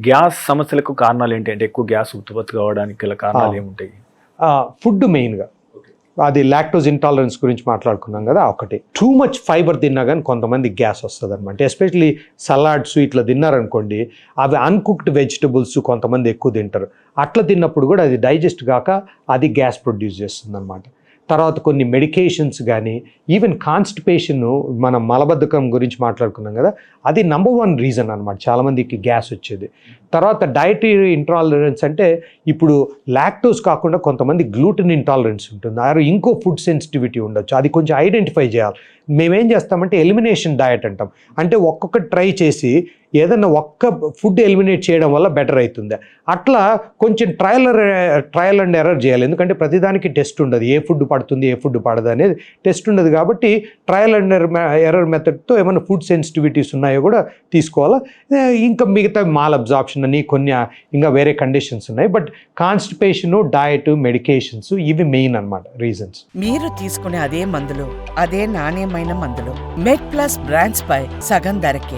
Gas సమస్యలకు కారణాలు ఏంటి? అంటే ఎక్కువ గ్యాస్ ఉత్పత్తి కావడానికి గల కారణాలు ఏముంటాయి? ఫుడ్ మెయిన్గా, అది లాక్టోజ్ ఇంటాలరెన్స్ గురించి మాట్లాడుకున్నాం కదా, ఒకటి టూ మచ్ ఫైబర్ తిన్నా కానీ కొంతమంది గ్యాస్ వస్తుంది అనమాట. ఎస్పెషలీ సలాడ్స్ ఇట్లా తిన్నారనుకోండి, అవి అన్కుక్డ్ వెజిటబుల్స్ కొంతమంది ఎక్కువ తింటారు. అట్లా తిన్నప్పుడు కూడా అది డైజెస్ట్ కాక అది గ్యాస్ ప్రొడ్యూస్ చేస్తుంది అనమాట. తర్వాత కొన్ని మెడికేషన్స్ కానీ, ఈవెన్ కాన్స్టిపేషన్, మనం మలబద్ధకం గురించి మాట్లాడుకున్నాం కదా, అది నంబర్ 1 రీజన్ అనమాట చాలామందికి గ్యాస్ వచ్చేది. తర్వాత డైటరీ ఇంటాలరెన్స్ అంటే ఇప్పుడు లాక్టోస్ కాకుండా కొంతమంది గ్లూటెన్ ఇంటాలరెన్స్ ఉంటుంది, ఆరు ఇంకో ఫుడ్ సెన్సిటివిటీ ఉండొచ్చు. అది కొంచెం ఐడెంటిఫై చేయాలి. మేమేం చేస్తామంటే ఎలిమినేషన్ డయట్ అంటాం. అంటే ఒక్కొక్కటి ట్రై చేసి ఏదన్నా ఒక్క ఫుడ్ ఎలిమినేట్ చేయడం వల్ల బెటర్ అవుతుంది. అట్లా కొంచెం ట్రయల్ అండ్ ఎర్రర్ చేయాలి. ఎందుకంటే ప్రతిదానికి టెస్ట్ ఉండదు, ఏ ఫుడ్ పడుతుంది ఏ ఫుడ్ పడదు అనేది టెస్ట్ ఉండదు. కాబట్టి ట్రయల్ అండ్ ఎర్రర్ మెథడ్తో ఏమైనా ఫుడ్ సెన్సిటివిటీస్ ఉన్నాయో కూడా తీసుకోవాలా. ఇంకా మిగతా మాల్ అబ్జార్ప్షన్ అని కొన్ని ఇంకా వేరే కండిషన్స్ ఉన్నాయి. బట్ కాన్స్టిపేషను, డయట్, మెడికేషన్స్ ఇవి మెయిన్ అన్నమాట రీజన్స్. మీరు తీసుకునే అదే మందులు, అదే నాణ్యమైన మందులు మెడ్ ప్లస్ బ్రాండ్స్ పై సగం ధరకే.